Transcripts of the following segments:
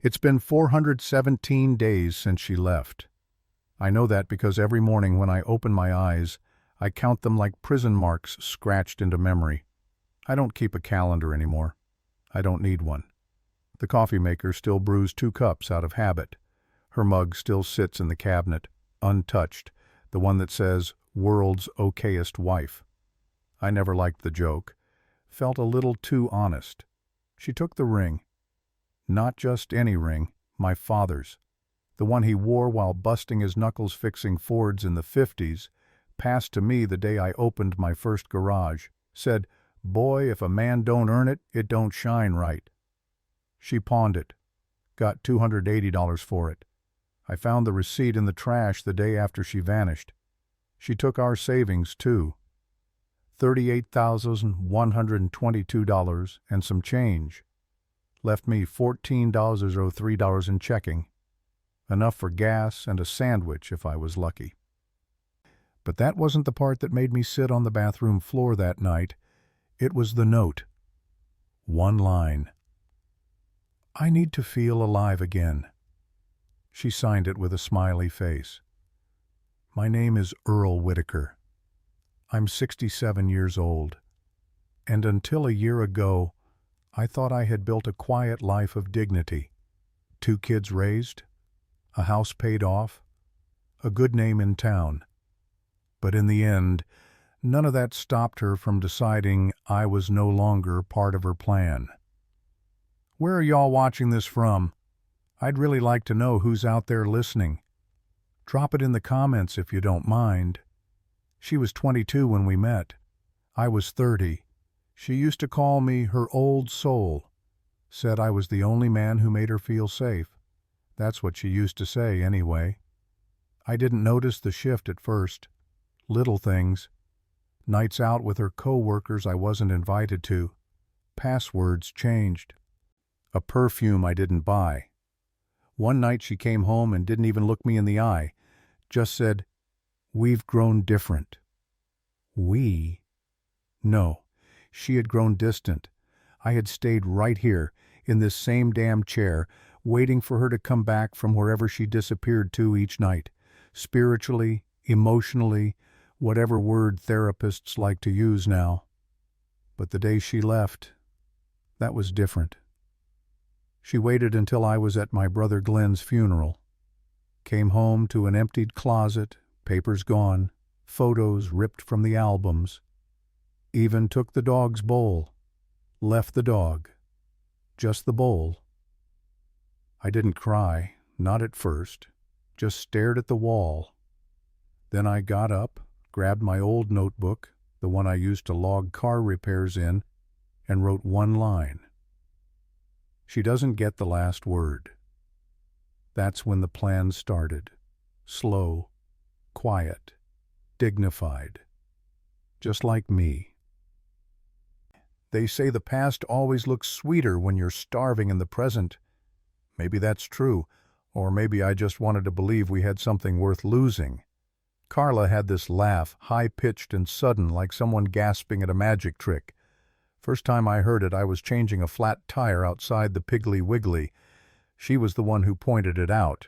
It's been 417 days since she left. I know that because every morning when I open my eyes, I count them like prison marks scratched into memory. I don't keep a calendar anymore. I don't need one. The coffee maker still brews 2 cups out of habit. Her mug still sits in the cabinet, untouched, the one that says, "World's okayest wife." I never liked the joke. Felt a little too honest. She took the ring. Not just any ring, my father's. The one he wore while busting his knuckles fixing Fords in the 50s, passed to me the day I opened my first garage. Said, "Boy, if a man don't earn it, it don't shine right." She pawned it. Got $280 for it. I found the receipt in the trash the day after she vanished. She took our savings, too. $38,122 and some change. Left me $14.03 in checking. Enough for gas and a sandwich if I was lucky. But that wasn't the part that made me sit on the bathroom floor that night. It was the note. One line. "I need to feel alive again." She signed it with a smiley face. "My name is Earl Whitaker. I'm 67 years old, and until a year ago, I thought I had built a quiet life of dignity. 2 kids raised, a house paid off, a good name in town. But in the end, none of that stopped her from deciding I was no longer part of her plan. Where are y'all watching this from? I'd really like to know who's out there listening. Drop it in the comments if you don't mind. She was 22 when we met. I was 30. She used to call me her old soul. Said I was the only man who made her feel safe. That's what she used to say, anyway. I didn't notice the shift at first. Little things. Nights out with her co-workers I wasn't invited to. Passwords changed. A perfume I didn't buy. One night she came home and didn't even look me in the eye. Just said, "We've grown different." We? No. She had grown distant. I had stayed right here, in this same damn chair, waiting for her to come back from wherever she disappeared to each night. Spiritually, emotionally, whatever word therapists like to use now. But the day she left, that was different. She waited until I was at my brother Glenn's funeral. Came home to an emptied closet, papers gone, photos ripped from the albums. Even took the dog's bowl. Left the dog. Just the bowl. I didn't cry, not at first. Just stared at the wall. Then I got up, grabbed my old notebook, the one I used to log car repairs in, and wrote one line. She doesn't get the last word. That's when the plan started. Slow, quiet, dignified. Just like me. They say the past always looks sweeter when you're starving in the present. Maybe that's true, or maybe I just wanted to believe we had something worth losing. Carla had this laugh, high-pitched and sudden, like someone gasping at a magic trick. First time I heard it, I was changing a flat tire outside the Piggly Wiggly. She was the one who pointed it out.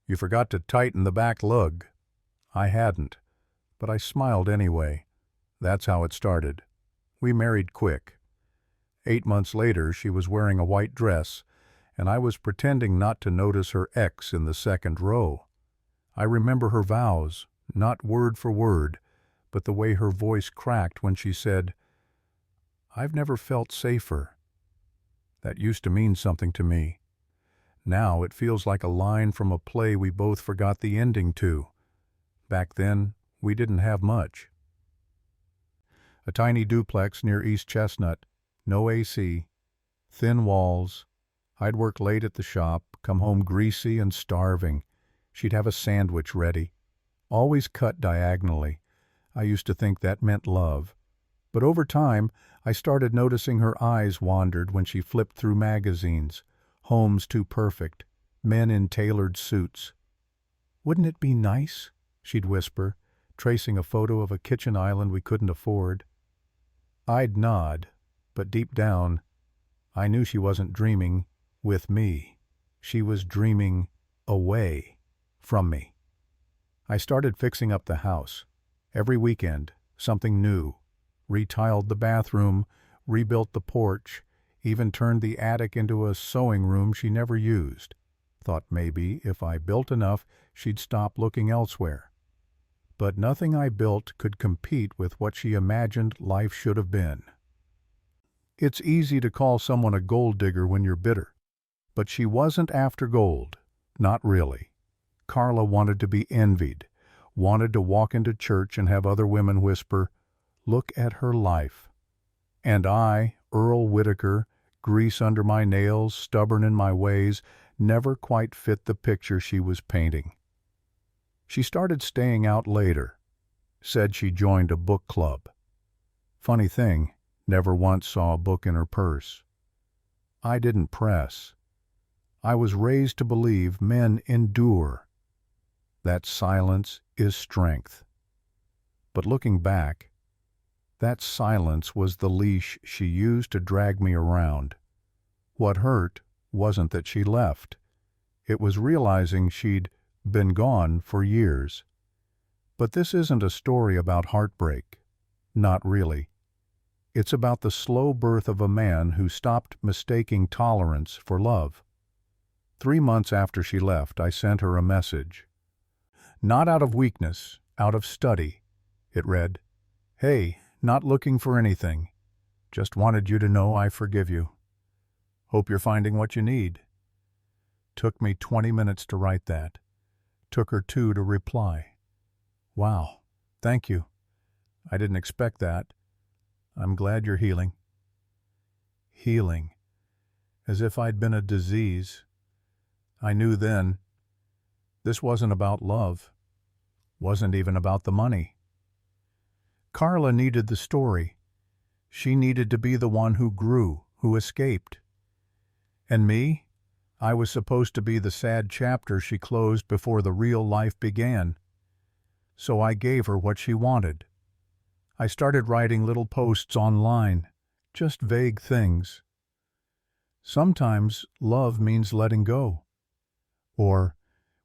"You forgot to tighten the back lug." I hadn't, but I smiled anyway. That's how it started. We married quick. 8 months later, she was wearing a white dress, and I was pretending not to notice her ex in the second row. I remember her vows, not word for word, but the way her voice cracked when she said, "I've never felt safer." That used to mean something to me. Now it feels like a line from a play we both forgot the ending to. Back then, we didn't have much. A tiny duplex near East Chestnut, no AC, thin walls. I'd work late at the shop, come home greasy and starving. She'd have a sandwich ready, always cut diagonally. I used to think that meant love. But over time, I started noticing her eyes wandered when she flipped through magazines. Homes Too Perfect, men in tailored suits. "Wouldn't it be nice?" she'd whisper, tracing a photo of a kitchen island we couldn't afford. I'd nod, but deep down, I knew she wasn't dreaming with me. She was dreaming away from me. I started fixing up the house. Every weekend, something new. Retiled the bathroom, rebuilt the porch, even turned the attic into a sewing room she never used. Thought maybe if I built enough, she'd stop looking elsewhere. But nothing I built could compete with what she imagined life should have been. It's easy to call someone a gold digger when you're bitter. But she wasn't after gold. Not really. Carla wanted to be envied, wanted to walk into church and have other women whisper, "Look at her life." And I, Earl Whitaker, grease under my nails, stubborn in my ways, never quite fit the picture she was painting. She started staying out later. Said she joined a book club. Funny thing, never once saw a book in her purse. I didn't press. I was raised to believe men endure. That silence is strength. But looking back, that silence was the leash she used to drag me around. What hurt wasn't that she left. It was realizing she'd been gone for years. But this isn't a story about heartbreak. Not really. It's about the slow birth of a man who stopped mistaking tolerance for love. 3 months after she left, I sent her a message. Not out of weakness, out of study. It read, "Hey, not looking for anything. Just wanted you to know I forgive you. Hope you're finding what you need." Took me 20 minutes to write that. Took her 2 to reply. Wow, thank you. I didn't expect that. I'm glad you're healing. Healing. As if I'd been a disease. I knew then. This wasn't about love. Wasn't even about the money. Carla needed the story. She needed to be the one who grew, who escaped. And me? I was supposed to be the sad chapter she closed before the real life began. So I gave her what she wanted. I started writing little posts online, just vague things. Sometimes love means letting go. Or,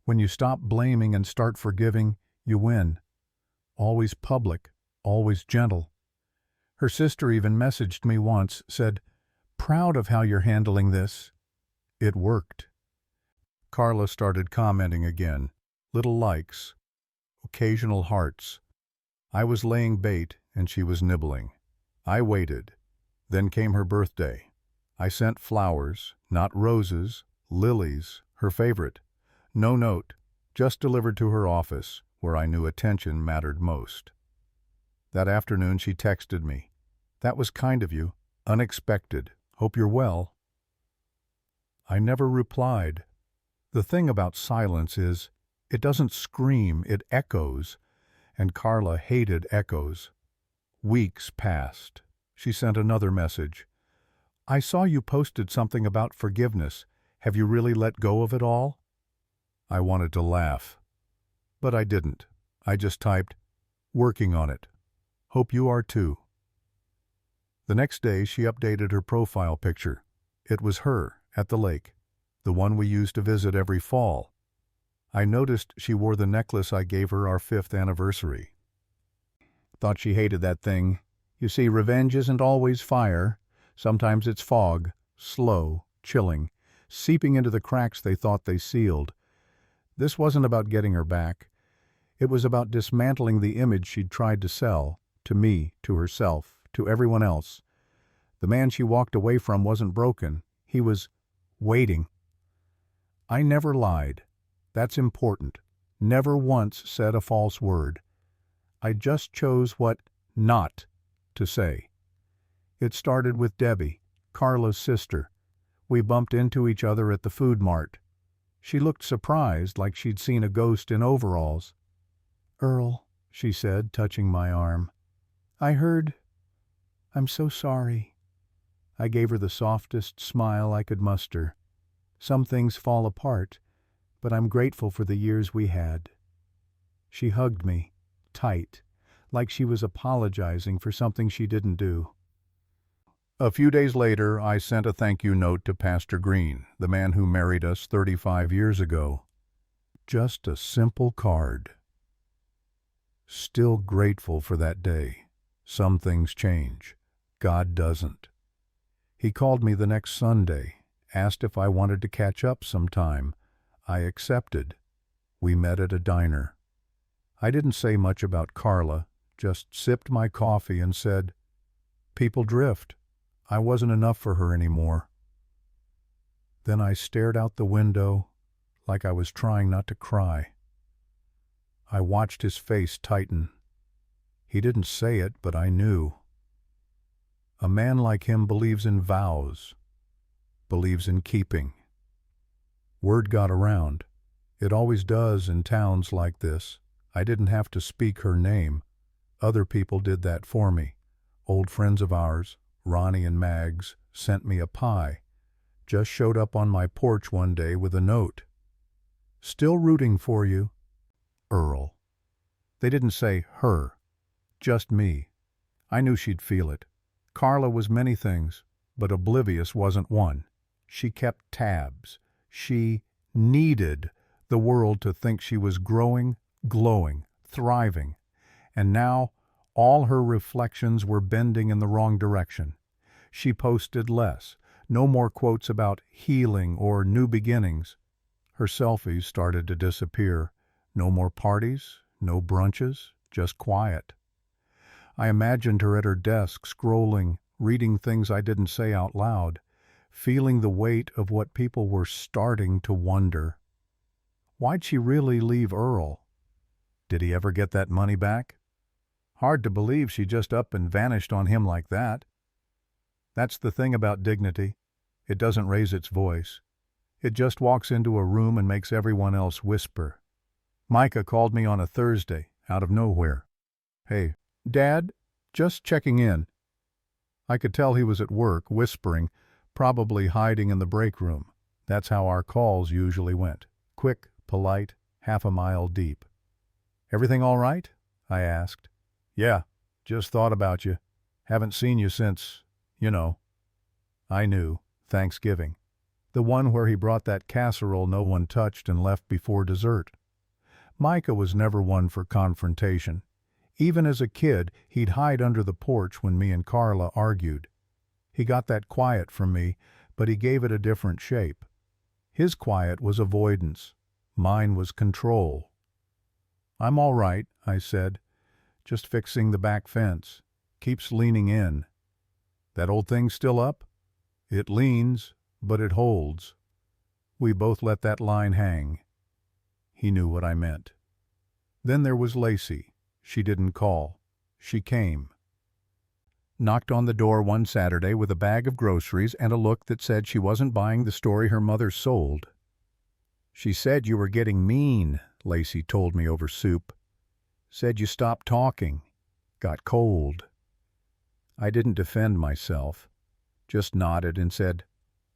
when you stop blaming and start forgiving, you win. Always public, always gentle. Her sister even messaged me once, said, "Proud of how you're handling this." It worked. Carla started commenting again. Little likes. Occasional hearts. I was laying bait and she was nibbling. I waited. Then came her birthday. I sent flowers, not roses, lilies, her favorite. No note, just delivered to her office, where I knew attention mattered most. That afternoon she texted me. "That was kind of you. Unexpected. Hope you're well." I never replied. The thing about silence is, it doesn't scream, it echoes, and Carla hated echoes. Weeks passed. She sent another message. "I saw you posted something about forgiveness. Have you really let go of it all?" I wanted to laugh, but I didn't. I just typed, "Working on it. Hope you are too." The next day she updated her profile picture. It was her, at the lake, the one we used to visit every fall. I noticed she wore the necklace I gave her our 5th anniversary. Thought she hated that thing. You see, revenge isn't always fire. Sometimes it's fog, slow, chilling, seeping into the cracks they thought they sealed. This wasn't about getting her back. It was about dismantling the image she'd tried to sell, to me, to herself, to everyone else. The man she walked away from wasn't broken. He was waiting. I never lied. That's important. Never once said a false word. I just chose what not to say. It started with Debbie, Carla's sister. We bumped into each other at the food mart. She looked surprised, like she'd seen a ghost in overalls. "Earl," she said, touching my arm. "I heard. I'm so sorry." I gave her the softest smile I could muster. Some things fall apart, but I'm grateful for the years we had. She hugged me, tight, like she was apologizing for something she didn't do. A few days later, I sent a thank you note to Pastor Green, the man who married us 35 years ago. Just a simple card. Still grateful for that day. Some things change. God doesn't. He called me the next Sunday, asked if I wanted to catch up sometime. I accepted. We met at a diner. I didn't say much about Carla, just sipped my coffee and said, "People drift. I wasn't enough for her anymore." Then I stared out the window like I was trying not to cry. I watched his face tighten. He didn't say it, but I knew. A man like him believes in vows, believes in keeping. Word got around. It always does in towns like this. I didn't have to speak her name. Other people did that for me. Old friends of ours, Ronnie and Mags, sent me a pie. Just showed up on my porch one day with a note. "Still rooting for you, Earl." They didn't say her, just me. I knew she'd feel it. Carla was many things, but oblivious wasn't one. She kept tabs. She needed the world to think she was growing, glowing, thriving. And now all her reflections were bending in the wrong direction. She posted less. No more quotes about healing or new beginnings. Her selfies started to disappear. No more parties, no brunches, just quiet. I imagined her at her desk, scrolling, reading things I didn't say out loud, feeling the weight of what people were starting to wonder. Why'd she really leave Earl? Did he ever get that money back? Hard to believe she just up and vanished on him like that. That's the thing about dignity. It doesn't raise its voice. It just walks into a room and makes everyone else whisper. Micah called me on a Thursday, out of nowhere. "Hey, Dad, just checking in." I could tell he was at work, whispering, probably hiding in the break room. That's how our calls usually went. Quick, polite, half a mile deep. "Everything all right?" I asked. "Yeah, just thought about you. Haven't seen you since, you know." I knew. Thanksgiving. The one where he brought that casserole no one touched and left before dessert. Micah was never one for confrontation. Even as a kid, he'd hide under the porch when me and Carla argued. He got that quiet from me, but he gave it a different shape. His quiet was avoidance. Mine was control. "I'm all right," I said. "Just fixing the back fence. Keeps leaning in." "That old thing still up?" "It leans, but it holds." We both let that line hang. He knew what I meant. Then there was Lacey. She didn't call. She came. Knocked on the door one Saturday with a bag of groceries and a look that said she wasn't buying the story her mother sold. "She said you were getting mean," Lacey told me over soup. "Said you stopped talking. Got cold." I didn't defend myself. Just nodded and said,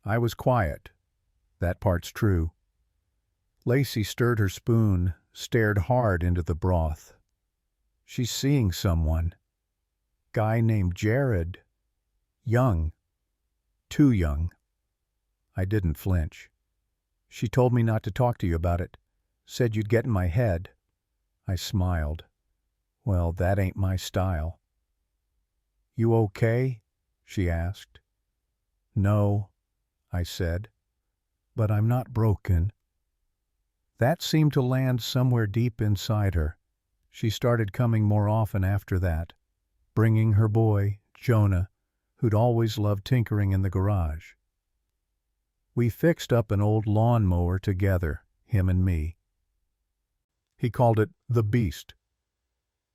"I was quiet. That part's true." Lacey stirred her spoon, stared hard into the broth. "She's seeing someone. Guy named Jared. Young. Too young." I didn't flinch. "She told me not to talk to you about it. Said you'd get in my head." I smiled. "Well, that ain't my style." "You okay?" she asked. "No," I said, "but I'm not broken." That seemed to land somewhere deep inside her. She started coming more often after that, bringing her boy, Jonah, who'd always loved tinkering in the garage. We fixed up an old lawn mower together, him and me. He called it the Beast.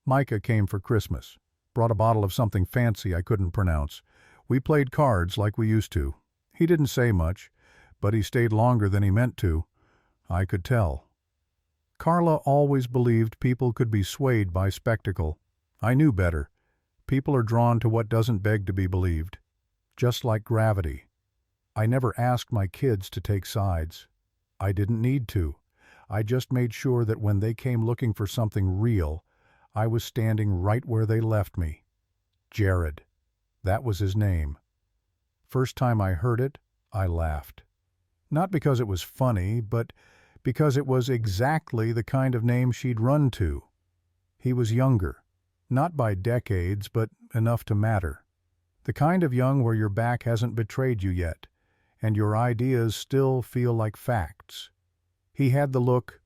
Micah came for Christmas, brought a bottle of something fancy I couldn't pronounce. We played cards like we used to. He didn't say much, but he stayed longer than he meant to. I could tell. Carla always believed people could be swayed by spectacle. I knew better. People are drawn to what doesn't beg to be believed. Just like gravity. I never asked my kids to take sides. I didn't need to. I just made sure that when they came looking for something real, I was standing right where they left me. Jared. That was his name. First time I heard it, I laughed. Not because it was funny, but because it was exactly the kind of name she'd run to. He was younger, not by decades, but enough to matter. The kind of young where your back hasn't betrayed you yet, and your ideas still feel like facts. He had the look,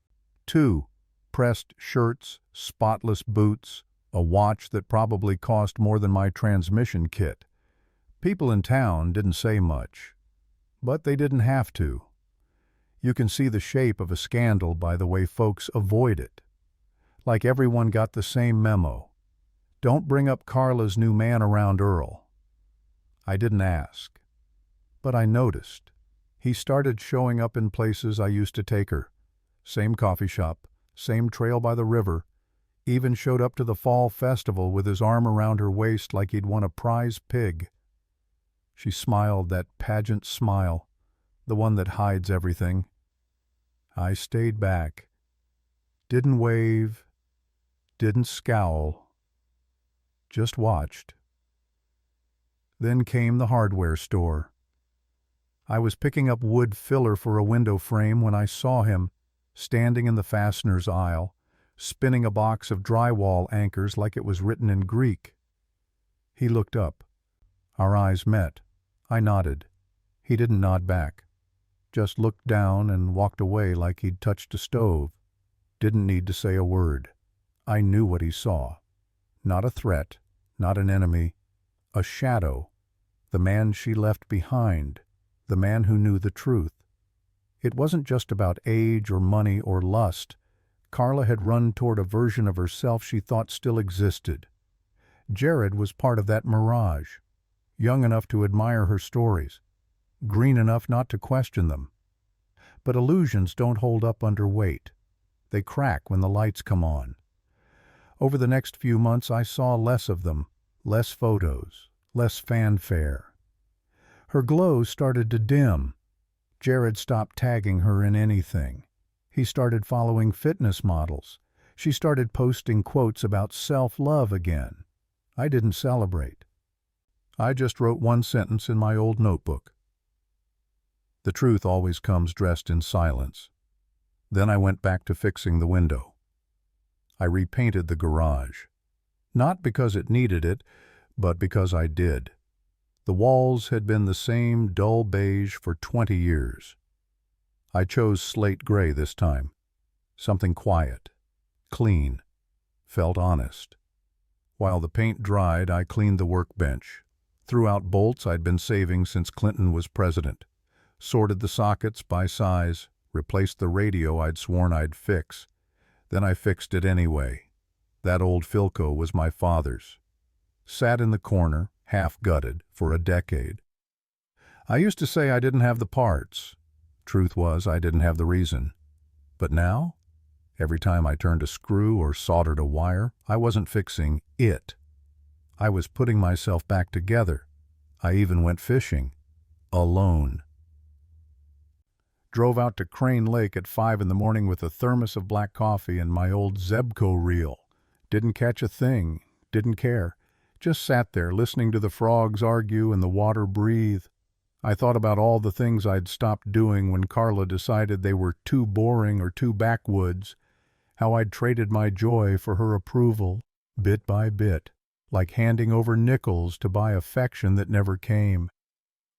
too. Pressed shirts, spotless boots, a watch that probably cost more than my transmission kit. People in town didn't say much, but they didn't have to. You can see the shape of a scandal by the way folks avoid it. Like everyone got the same memo. Don't bring up Carla's new man around Earl. I didn't ask, but I noticed. He started showing up in places I used to take her. Same coffee shop, same trail by the river, even showed up to the fall festival with his arm around her waist like he'd won a prize pig. She smiled that pageant smile, the one that hides everything. I stayed back. Didn't wave, didn't scowl, just watched. Then came the hardware store. I was picking up wood filler for a window frame when I saw him, standing in the fasteners aisle, spinning a box of drywall anchors like it was written in Greek. He looked up. Our eyes met. I nodded. He didn't nod back. Just looked down and walked away like he'd touched a stove. Didn't need to say a word. I knew what he saw. Not a threat, not an enemy, a shadow. The man she left behind, the man who knew the truth. It wasn't just about age or money or lust. Carla had run toward a version of herself she thought still existed. Jared was part of that mirage, young enough to admire her stories, green enough not to question them. But illusions don't hold up under weight. They crack when the lights come on. Over the next few months I saw less of them, less photos, less fanfare. Her glow started to dim. Jared stopped tagging her in anything. He started following fitness models. She started posting quotes about self-love again. I didn't celebrate. I just wrote one sentence in my old notebook. The truth always comes dressed in silence. Then I went back to fixing the window. I repainted the garage. Not because it needed it, but because I did. The walls had been the same dull beige for 20 years. I chose slate gray this time. Something quiet, clean, felt honest. While the paint dried, I cleaned the workbench, threw out bolts I'd been saving since Clinton was president, sorted the sockets by size, replaced the radio I'd sworn I'd fix. Then I fixed it anyway. That old Philco was my father's. Sat in the corner, half-gutted, for a decade. I used to say I didn't have the parts. Truth was, I didn't have the reason. But now, every time I turned a screw or soldered a wire, I wasn't fixing it. I was putting myself back together. I even went fishing. Alone. Drove out to Crane Lake at 5 in the morning with a thermos of black coffee and my old Zebco reel. Didn't catch a thing. Didn't care. Just sat there listening to the frogs argue and the water breathe. I thought about all the things I'd stopped doing when Carla decided they were too boring or too backwoods, how I'd traded my joy for her approval, bit by bit, like handing over nickels to buy affection that never came.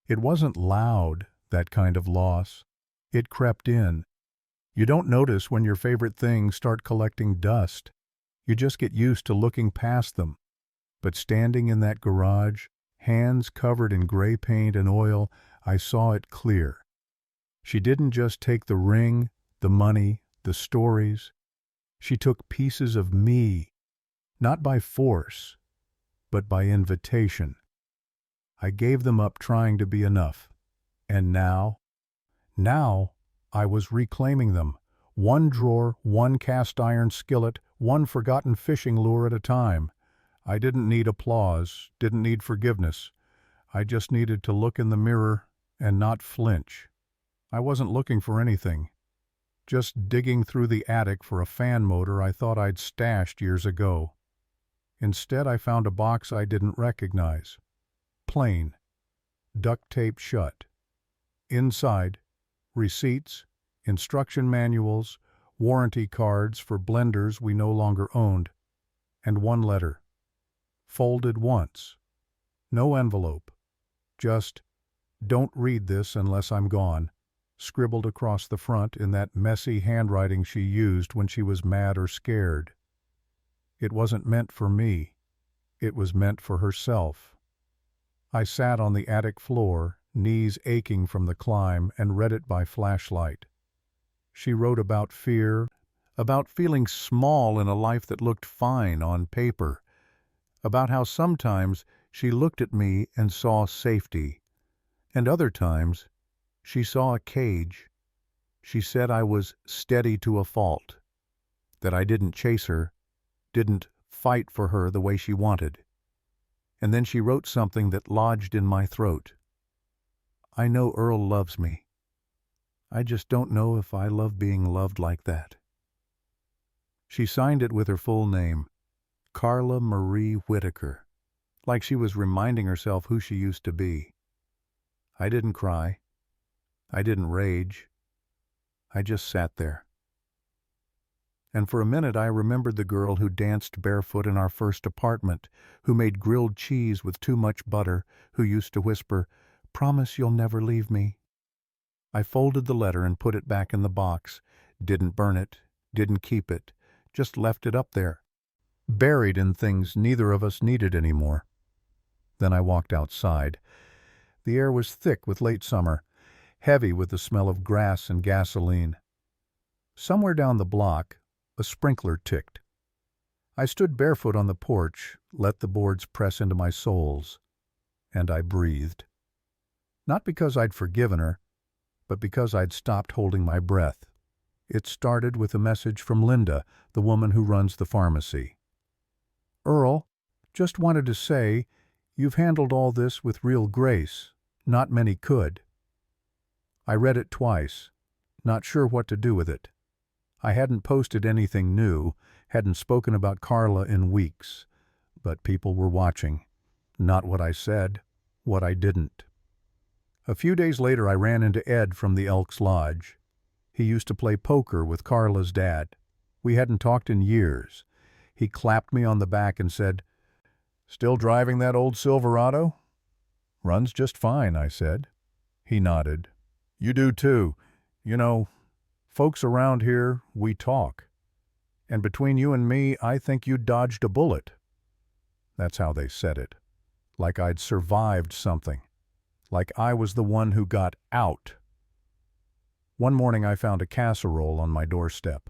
It wasn't loud, that kind of loss. It crept in. You don't notice when your favorite things start collecting dust. You just get used to looking past them. But standing in that garage, hands covered in gray paint and oil, I saw it clear. She didn't just take the ring, the money, the stories. She took pieces of me, not by force, but by invitation. I gave them up trying to be enough. And now I was reclaiming them. One drawer, one cast iron skillet, one forgotten fishing lure at a time. I didn't need applause, didn't need forgiveness. I just needed to look in the mirror and not flinch. I wasn't looking for anything. Just digging through the attic for a fan motor I thought I'd stashed years ago. Instead, I found a box I didn't recognize. Plain. duct taped shut. Inside, receipts, instruction manuals, warranty cards for blenders we no longer owned, and one letter. Folded once. No envelope. Just, "Don't read this unless I'm gone," scribbled across the front in that messy handwriting she used when she was mad or scared. It wasn't meant for me. It was meant for herself. I sat on the attic floor, knees aching from the climb, and read it by flashlight. She wrote about fear, about feeling small in a life that looked fine on paper, about how sometimes she looked at me and saw safety, and other times she saw a cage. She said I was steady to a fault, that I didn't chase her, didn't fight for her the way she wanted. And then she wrote something that lodged in my throat. "I know Earl loves me. I just don't know if I love being loved like that." She signed it with her full name, Carla Marie Whitaker, like she was reminding herself who she used to be. I didn't cry. I didn't rage. I just sat there. And for a minute I remembered the girl who danced barefoot in our first apartment, who made grilled cheese with too much butter, who used to whisper, "Promise you'll never leave me." I folded the letter and put it back in the box, didn't burn it, didn't keep it, just left it up there, buried in things neither of us needed anymore. Then I walked outside. The air was thick with late summer, heavy with the smell of grass and gasoline. Somewhere down the block, a sprinkler ticked. I stood barefoot on the porch, let the boards press into my soles, and I breathed. Not because I'd forgiven her, but because I'd stopped holding my breath. It started with a message from Linda, the woman who runs the pharmacy. "Earl, just wanted to say, you've handled all this with real grace. Not many could." I read it twice, not sure what to do with it. I hadn't posted anything new, hadn't spoken about Carla in weeks, but people were watching. Not what I said, what I didn't. A few days later I ran into Ed from the Elks Lodge. He used to play poker with Carla's dad. We hadn't talked in years. He clapped me on the back and said, "Still driving that old Silverado?" "Runs just fine," I said. He nodded. "You do too. You know, folks around here, we talk. And between you and me, I think you dodged a bullet." That's how they said it. Like I'd survived something. Like I was the one who got out. One morning I found a casserole on my doorstep.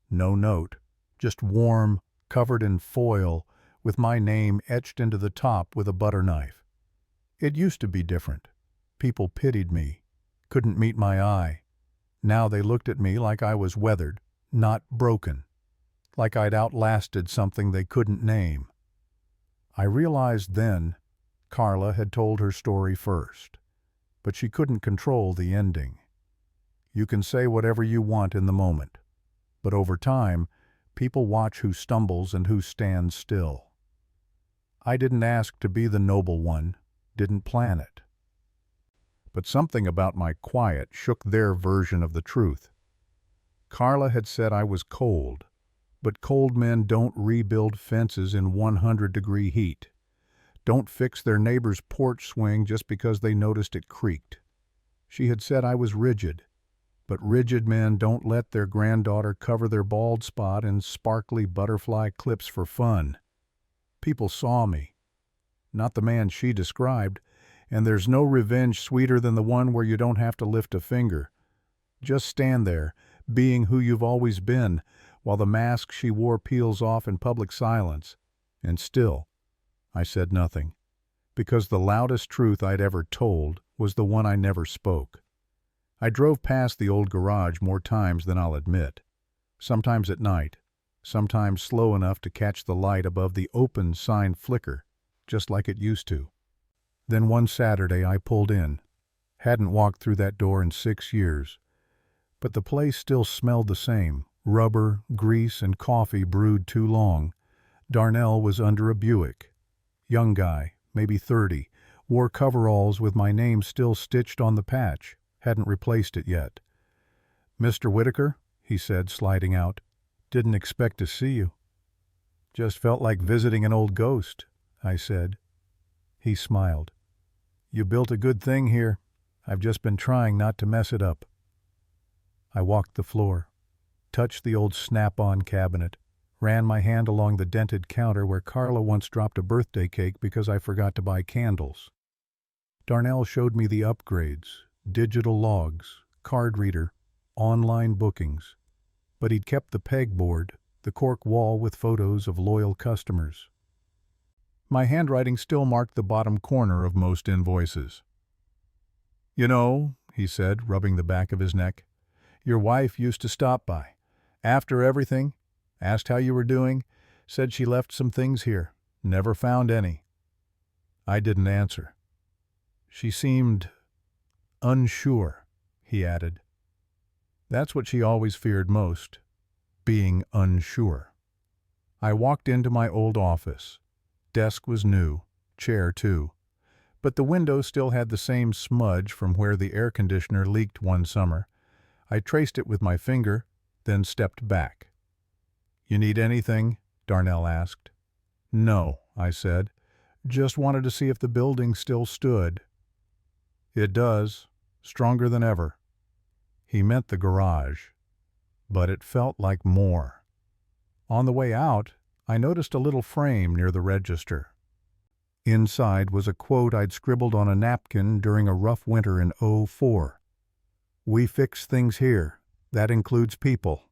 No note, just warm, covered in foil, with my name etched into the top with a butter knife. It used to be different. People pitied me, couldn't meet my eye. Now they looked at me like I was weathered, not broken, like I'd outlasted something they couldn't name. I realized then Carla had told her story first, but she couldn't control the ending. You can say whatever you want in the moment, but over time, people watch who stumbles and who stands still. I didn't ask to be the noble one, didn't plan it. But something about my quiet shook their version of the truth. Carla had said I was cold, but cold men don't rebuild fences in 100-degree heat, don't fix their neighbor's porch swing just because they noticed it creaked. She had said I was rigid, but rigid men don't let their granddaughter cover their bald spot in sparkly butterfly clips for fun. People saw me, not the man she described, and there's no revenge sweeter than the one where you don't have to lift a finger. Just stand there, being who you've always been, while the mask she wore peels off in public silence. And still, I said nothing, because the loudest truth I'd ever told was the one I never spoke. I drove past the old garage more times than I'll admit, sometimes at night, sometimes slow enough to catch the light above the open sign flicker, just like it used to. Then one Saturday I pulled in. Hadn't walked through that door in 6 years. But the place still smelled the same. Rubber, grease, and coffee brewed too long. Darnell was under a Buick. Young guy, maybe 30, Wore coveralls with my name still stitched on the patch. Hadn't replaced it yet. "Mr. Whitaker," he said, sliding out. "Didn't expect to see you." "Just felt like visiting an old ghost," I said. He smiled. "You built a good thing here. I've just been trying not to mess it up." I walked the floor, touched the old Snap-on cabinet, ran my hand along the dented counter where Carla once dropped a birthday cake because I forgot to buy candles. Darnell showed me the upgrades, digital logs, card reader, online bookings, but he'd kept the pegboard, the cork wall with photos of loyal customers. My handwriting still marked the bottom corner of most invoices. "You know," he said, rubbing the back of his neck, "your wife used to stop by. After everything, asked how you were doing, said she left some things here, never found any." I didn't answer. "She seemed unsure," he added. That's what she always feared most, being unsure. I walked into my old office. Desk was new, chair too, but the window still had the same smudge from where the air conditioner leaked one summer. I traced it with my finger, then stepped back. "You need anything?" Darnell asked. "No," I said. "Just wanted to see if the building still stood." "It does. Stronger than ever." He meant the garage, but it felt like more. On the way out, I noticed a little frame near the register. Inside was a quote I'd scribbled on a napkin during a rough winter in '04. "We fix things here. That includes people."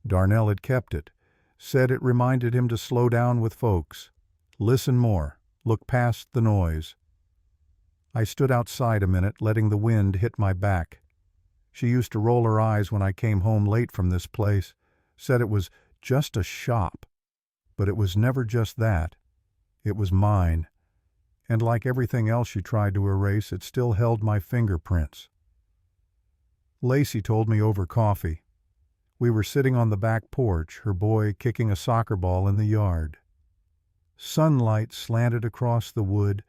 Darnell had kept it, said it reminded him to slow down with folks, listen more, look past the noise. I stood outside a minute, letting the wind hit my back. She used to roll her eyes when I came home late from this place, said it was just a shop. But it was never just that. It was mine. And like everything else she tried to erase, it still held my fingerprints. Lacey told me over coffee. We were sitting on the back porch, her boy kicking a soccer ball in the yard. Sunlight slanted across the wood,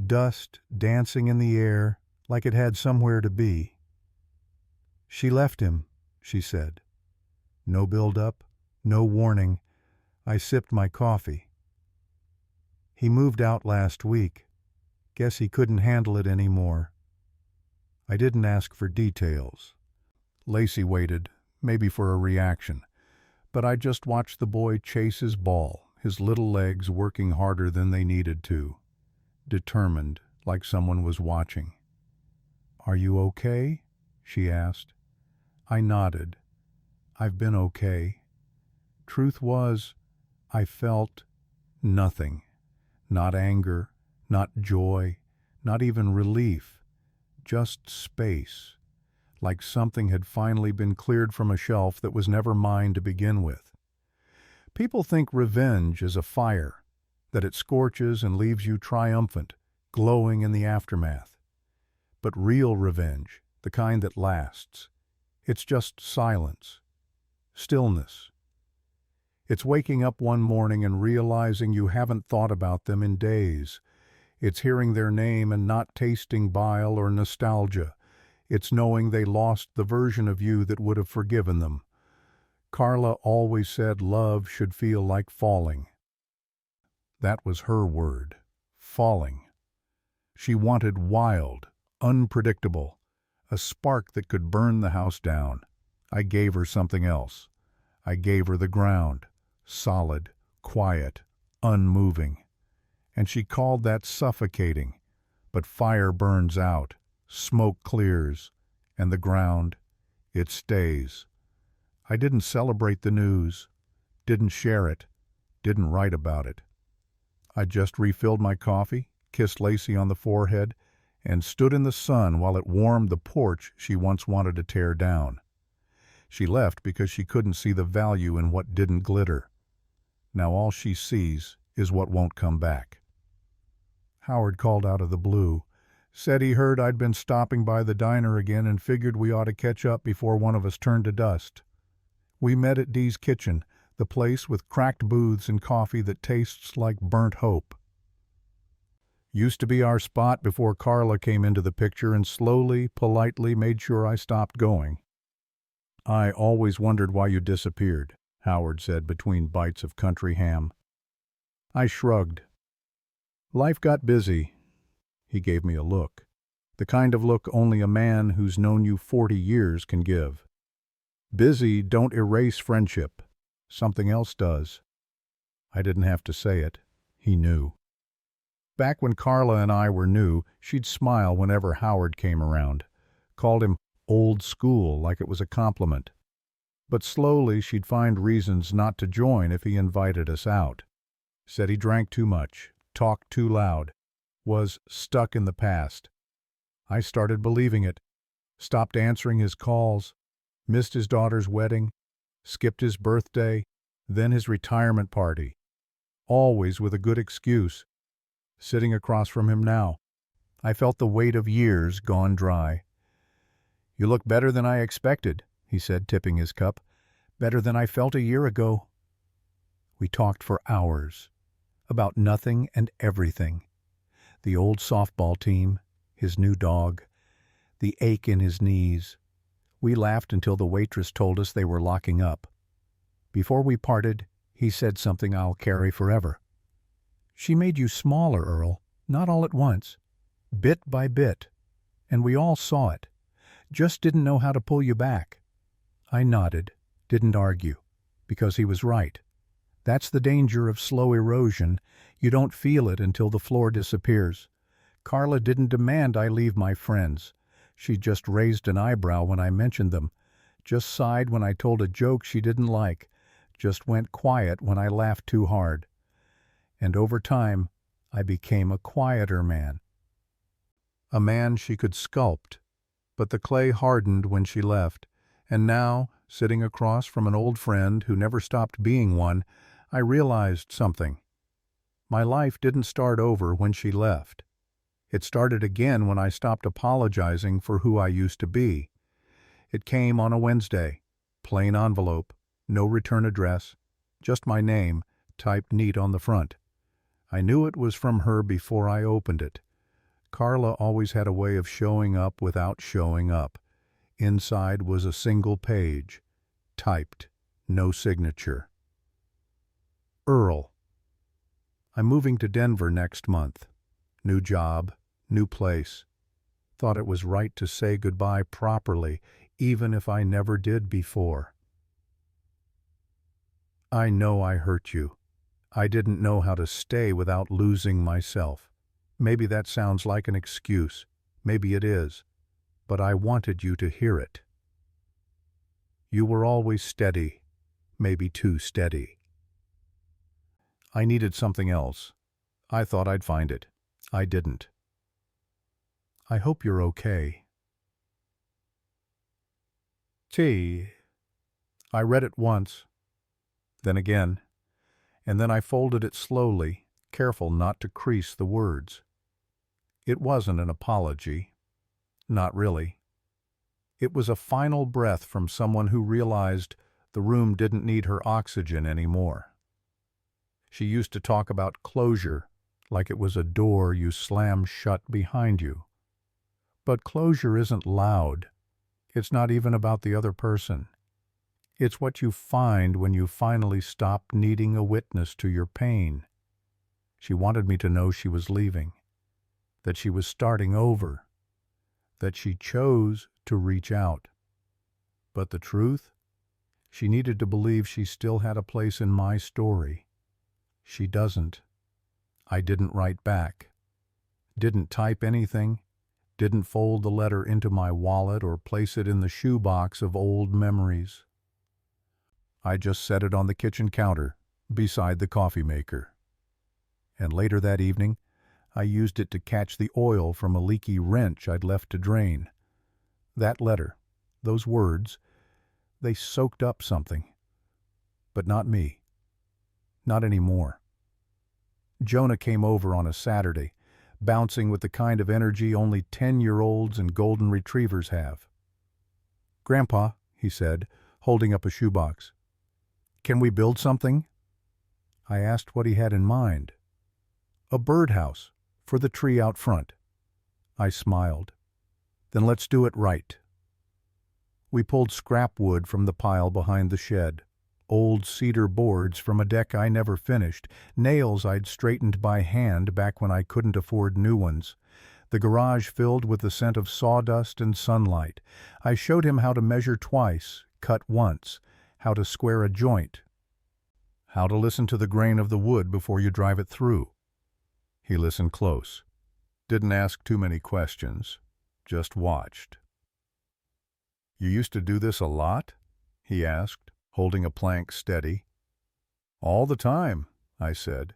dust dancing in the air like it had somewhere to be. "She left him," she said. No build-up, no warning. I sipped my coffee. "He moved out last week. Guess he couldn't handle it anymore." I didn't ask for details. Lacey waited, maybe for a reaction, but I just watched the boy chase his ball, his little legs working harder than they needed to, determined, like someone was watching. "Are you okay?" she asked. I nodded. "I've been okay." Truth was, I felt nothing. Not anger, not joy, not even relief. Just space. Like something had finally been cleared from a shelf that was never mine to begin with. People think revenge is a fire, that it scorches and leaves you triumphant, glowing in the aftermath. But real revenge, the kind that lasts, it's just silence, stillness. It's waking up one morning and realizing you haven't thought about them in days. It's hearing their name and not tasting bile or nostalgia. It's knowing they lost the version of you that would have forgiven them. Carla always said love should feel like falling. That was her word, falling. She wanted wild, unpredictable, a spark that could burn the house down. I gave her something else. I gave her the ground, solid, quiet, unmoving. And she called that suffocating. But fire burns out, smoke clears, and the ground, it stays. I didn't celebrate the news, didn't share it, didn't write about it. I just refilled my coffee, kissed Lacey on the forehead, and stood in the sun while it warmed the porch she once wanted to tear down. She left because she couldn't see the value in what didn't glitter. Now all she sees is what won't come back. Howard called out of the blue, said he heard I'd been stopping by the diner again and figured we ought to catch up before one of us turned to dust. We met at Dee's Kitchen, the place with cracked booths and coffee that tastes like burnt hope. Used to be our spot before Carla came into the picture and slowly, politely made sure I stopped going. I always wondered why you disappeared, Howard said between bites of country ham. I shrugged. Life got busy. He gave me a look. The kind of look only a man who's known you 40 years can give. Busy don't erase friendship. Something else does. I didn't have to say it. He knew. Back when Carla and I were new, she'd smile whenever Howard came around. Called him old school like it was a compliment. But slowly she'd find reasons not to join if he invited us out. Said he drank too much, talked too loud, was stuck in the past. I started believing it. Stopped answering his calls, missed his daughter's wedding, skipped his birthday, then his retirement party. Always with a good excuse. Sitting across from him now, I felt the weight of years gone dry. You look better than I expected, he said, tipping his cup. Better than I felt a year ago. We talked for hours. About nothing and everything. The old softball team, his new dog, the ache in his knees. We laughed until the waitress told us they were locking up. Before we parted, he said something I'll carry forever. She made you smaller, Earl, not all at once, bit by bit, and we all saw it. Just didn't know how to pull you back. I nodded, didn't argue, because he was right. That's the danger of slow erosion. You don't feel it until the floor disappears. Carla didn't demand I leave my friends. She just raised an eyebrow when I mentioned them, just sighed when I told a joke she didn't like, just went quiet when I laughed too hard. And over time, I became a quieter man. A man she could sculpt, but the clay hardened when she left, and now, sitting across from an old friend who never stopped being one, I realized something. My life didn't start over when she left. It started again when I stopped apologizing for who I used to be. It came on a Wednesday, plain envelope, no return address, just my name, typed neat on the front. I knew it was from her before I opened it. Carla always had a way of showing up without showing up. Inside was a single page, typed, no signature. Earl. I'm moving to Denver next month. New job, new place. Thought it was right to say goodbye properly, even if I never did before. I know I hurt you. I didn't know how to stay without losing myself. Maybe that sounds like an excuse. Maybe it is. But I wanted you to hear it. You were always steady, maybe too steady. I needed something else. I thought I'd find it. I didn't. I hope you're okay. T. I read it once, then again, and then I folded it slowly, careful not to crease the words. It wasn't an apology. Not really. It was a final breath from someone who realized the room didn't need her oxygen anymore. She used to talk about closure like it was a door you slam shut behind you. But closure isn't loud. It's not even about the other person. It's what you find when you finally stop needing a witness to your pain. She wanted me to know she was leaving, that she was starting over, that she chose to reach out. But the truth? She needed to believe she still had a place in my story. She doesn't. I didn't write back. Didn't type anything. Didn't fold the letter into my wallet or place it in the shoebox of old memories. I just set it on the kitchen counter, beside the coffee maker. And later that evening, I used it to catch the oil from a leaky wrench I'd left to drain. That letter, those words, they soaked up something. But not me. Not anymore. Jonah came over on a Saturday, bouncing with the kind of energy only 10-year-olds and golden retrievers have. "Grandpa," he said, holding up a shoebox, "can we build something?" I asked what he had in mind. "A birdhouse, For the tree out front." I smiled. "Then let's do it right." We pulled scrap wood from the pile behind the shed. Old cedar boards from a deck I never finished, nails I'd straightened by hand back when I couldn't afford new ones. The garage filled with the scent of sawdust and sunlight. I showed him how to measure twice, cut once, how to square a joint, how to listen to the grain of the wood before you drive it through. He listened close. Didn't ask too many questions, just watched. "You used to do this a lot?" he asked, holding a plank steady. "All the time," I said.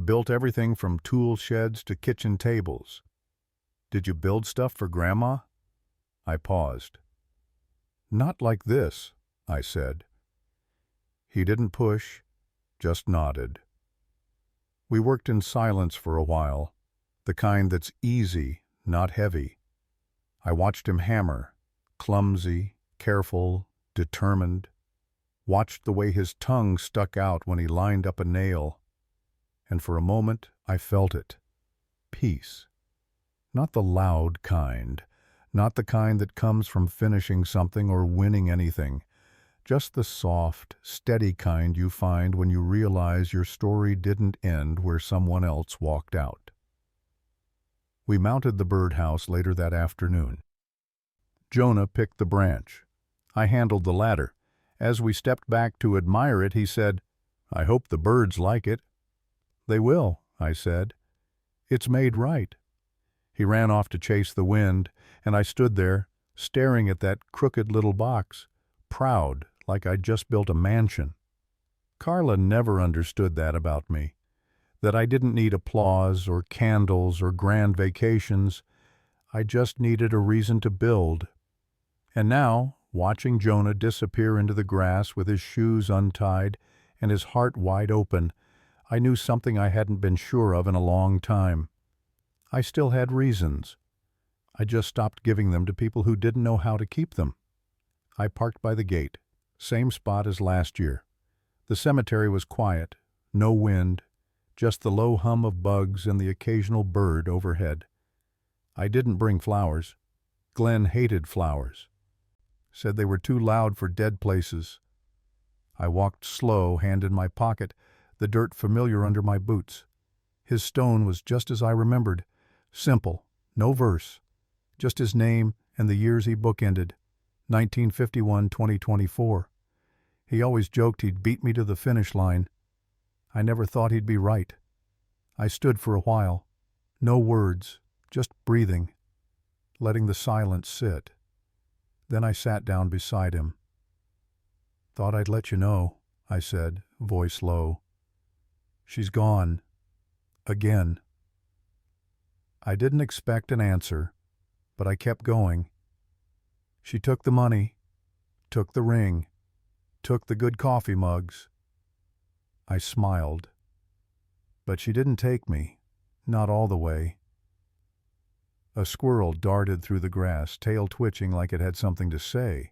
"Built everything from tool sheds to kitchen tables. Did you build stuff for Grandma?" I paused. "Not like this," I said. He didn't push, just nodded. We worked in silence for a while, the kind that's easy, not heavy. I watched him hammer, clumsy, careful, determined. Watched the way his tongue stuck out when he lined up a nail. And for a moment I felt it. Peace. Not the loud kind, not the kind that comes from finishing something or winning anything. Just the soft, steady kind you find when you realize your story didn't end where someone else walked out. We mounted the birdhouse later that afternoon. Jonah picked the branch. I handled the ladder. As we stepped back to admire it, he said, "I hope the birds like it." "They will," I said. "It's made right." He ran off to chase the wind, and I stood there, staring at that crooked little box, proud, like I'd just built a mansion. Carla never understood that about me, that I didn't need applause or candles or grand vacations. I just needed a reason to build. And now, watching Jonah disappear into the grass with his shoes untied and his heart wide open, I knew something I hadn't been sure of in a long time. I still had reasons. I just stopped giving them to people who didn't know how to keep them. I parked by the gate, same spot as last year. The cemetery was quiet, no wind, just the low hum of bugs and the occasional bird overhead. I didn't bring flowers. Glenn hated flowers. Said they were too loud for dead places. I walked slow, hand in my pocket, the dirt familiar under my boots. His stone was just as I remembered, simple, no verse, just his name and the years he bookended, 1951-2024. He always joked he'd beat me to the finish line. I never thought he'd be right. I stood for a while, no words, just breathing, letting the silence sit. Then I sat down beside him. "Thought I'd let you know," I said, voice low. "She's gone. Again." I didn't expect an answer, but I kept going. "She took the money, took the ring, took the good coffee mugs." I smiled. "But she didn't take me, not all the way." A squirrel darted through the grass, tail twitching like it had something to say.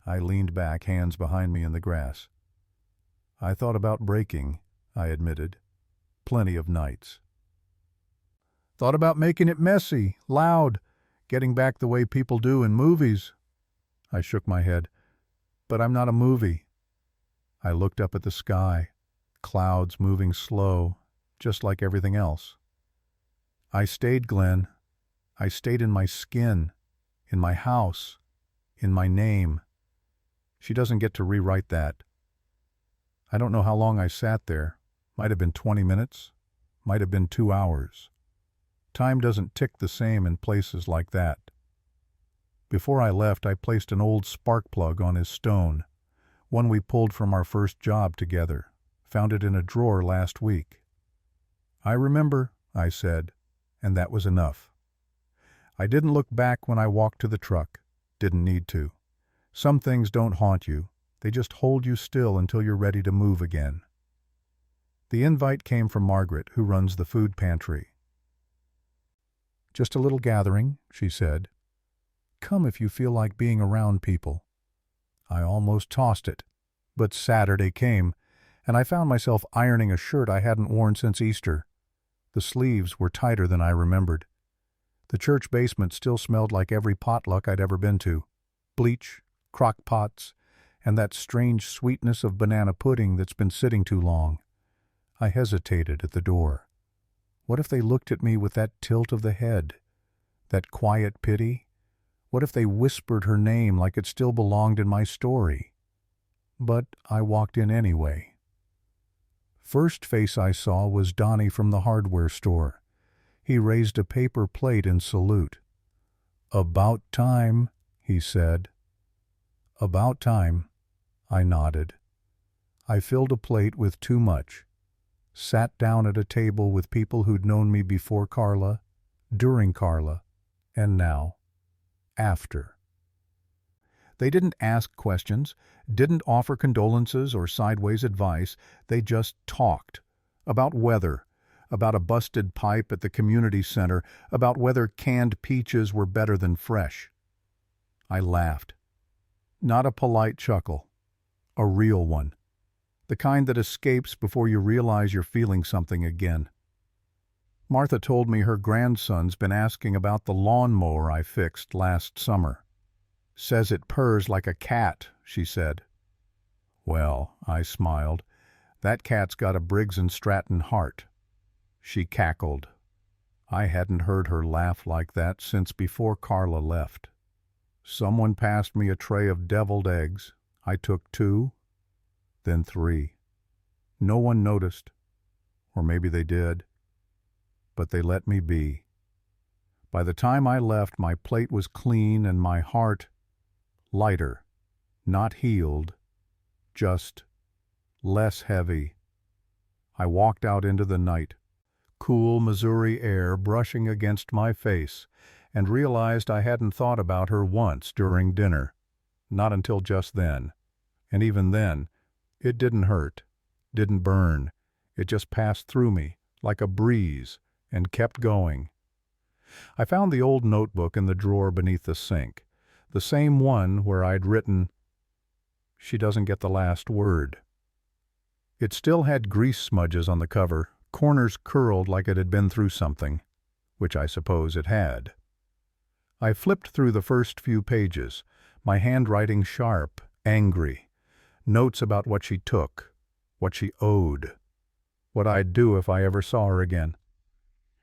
I leaned back, hands behind me in the grass. "I thought about breaking," I admitted. "Plenty of nights. Thought about making it messy, loud, getting back the way people do in movies." I shook my head. "But I'm not a movie." I looked up at the sky, clouds moving slow, just like everything else. "I stayed, Glenn. I stayed in my skin, in my house, in my name. She doesn't get to rewrite that." I don't know how long I sat there. Might have been 20 minutes, might have been 2 hours. Time doesn't tick the same in places like that. Before I left, I placed an old spark plug on his stone, one we pulled from our first job together, found it in a drawer last week. "I remember," I said, and that was enough. I didn't look back when I walked to the truck, didn't need to. Some things don't haunt you, they just hold you still until you're ready to move again. The invite came from Margaret, who runs the food pantry. "Just a little gathering," she said. "Come if you feel like being around people." I almost tossed it, but Saturday came, and I found myself ironing a shirt I hadn't worn since Easter. The sleeves were tighter than I remembered. The church basement still smelled like every potluck I'd ever been to. Bleach, crock pots, and that strange sweetness of banana pudding that's been sitting too long. I hesitated at the door. What if they looked at me with that tilt of the head, that quiet pity? What if they whispered her name like it still belonged in my story? But I walked in anyway. First face I saw was Donnie from the hardware store. He raised a paper plate in salute. "About time," he said. "About time," I nodded. I filled a plate with too much, sat down at a table with people who'd known me before Carla, during Carla, and now, after. They didn't ask questions, didn't offer condolences or sideways advice. They just talked about weather, about a busted pipe at the community center, about whether canned peaches were better than fresh. I laughed. Not a polite chuckle, a real one. The kind that escapes before you realize you're feeling something again. Martha told me her grandson's been asking about the lawnmower I fixed last summer. "Says it purrs like a cat," she said. Well, I smiled, that cat's got a Briggs & Stratton heart. She cackled. I hadn't heard her laugh like that since before Carla left. Someone passed me a tray of deviled eggs. I took 2, then 3. No one noticed, or maybe they did, but they let me be. By the time I left, my plate was clean and my heart lighter, not healed, just less heavy. I walked out into the night, cool Missouri air brushing against my face, and realized I hadn't thought about her once during dinner, not until just then. And even then, it didn't hurt, didn't burn. It just passed through me like a breeze and kept going. I found the old notebook in the drawer beneath the sink, the same one where I'd written, "She doesn't get the last word." It still had grease smudges on the cover, corners curled like it had been through something, which I suppose it had. I flipped through the first few pages, my handwriting sharp, angry, notes about what she took, what she owed, what I'd do if I ever saw her again.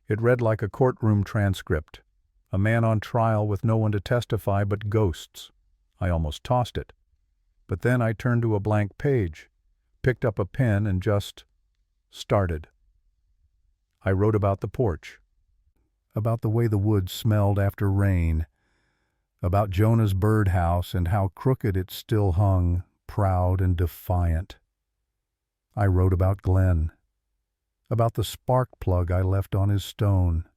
It read like a courtroom transcript, a man on trial with no one to testify but ghosts. I almost tossed it. But then I turned to a blank page, picked up a pen and just started. I wrote about the porch, about the way the woods smelled after rain, about Jonah's birdhouse and how crooked it still hung, proud and defiant. I wrote about Glenn, about the spark plug I left on his stone,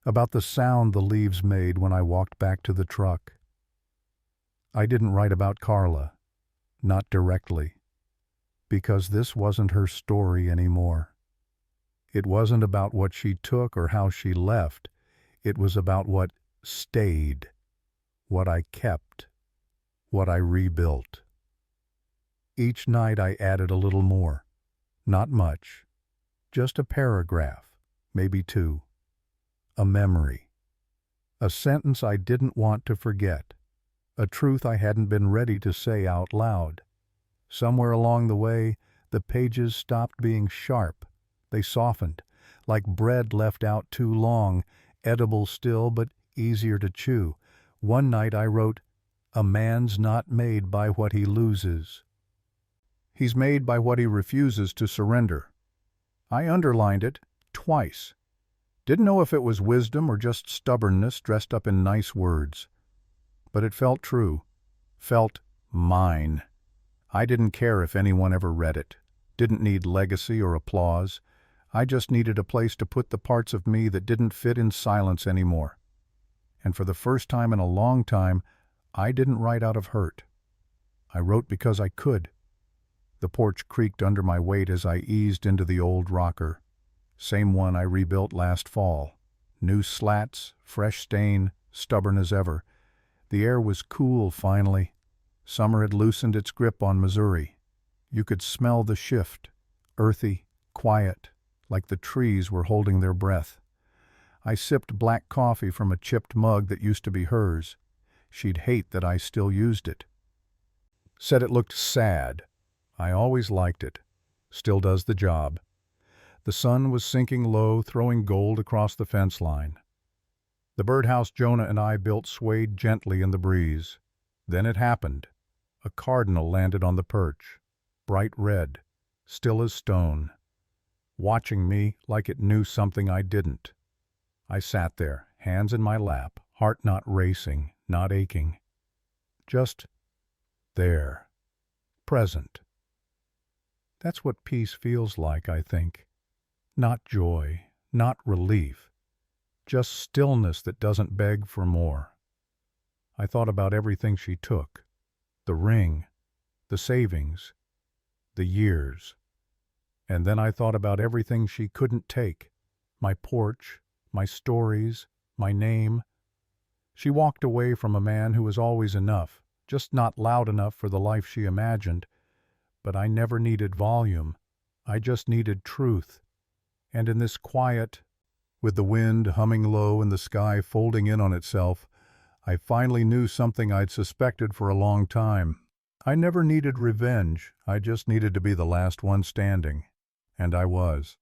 about the sound the leaves made when I walked back to the truck. I didn't write about Carla, not directly, because this wasn't her story anymore. It wasn't about what she took or how she left. It was about what stayed, what I kept, what I rebuilt. Each night I added a little more, not much, just a paragraph, maybe 2, a memory, a sentence I didn't want to forget, a truth I hadn't been ready to say out loud. Somewhere along the way, the pages stopped being sharp. They softened, like bread left out too long, edible still but easier to chew. One night I wrote, "A man's not made by what he loses. He's made by what he refuses to surrender." I underlined it twice. Didn't know if it was wisdom or just stubbornness dressed up in nice words. But it felt true, felt mine. I didn't care if anyone ever read it, didn't need legacy or applause. I just needed a place to put the parts of me that didn't fit in silence anymore. And for the first time in a long time, I didn't write out of hurt. I wrote because I could. The porch creaked under my weight as I eased into the old rocker. Same one I rebuilt last fall. New slats, fresh stain, stubborn as ever. The air was cool finally. Summer had loosened its grip on Missouri. You could smell the shift, earthy, quiet, like the trees were holding their breath. I sipped black coffee from a chipped mug that used to be hers. She'd hate that I still used it. Said it looked sad. I always liked it. Still does the job. The sun was sinking low, throwing gold across the fence line. The birdhouse Jonah and I built swayed gently in the breeze. Then it happened. A cardinal landed on the perch, bright red, still as stone, watching me like it knew something I didn't. I sat there, hands in my lap, heart not racing, not aching. Just there, present. That's what peace feels like, I think. Not joy, not relief. Just stillness that doesn't beg for more. I thought about everything she took. The ring, the savings, the years. And then I thought about everything she couldn't take. My porch, my stories, my name. She walked away from a man who was always enough, just not loud enough for the life she imagined. But I never needed volume. I just needed truth. And in this quiet, with the wind humming low and the sky folding in on itself, I finally knew something I'd suspected for a long time. I never needed revenge. I just needed to be the last one standing. And I was.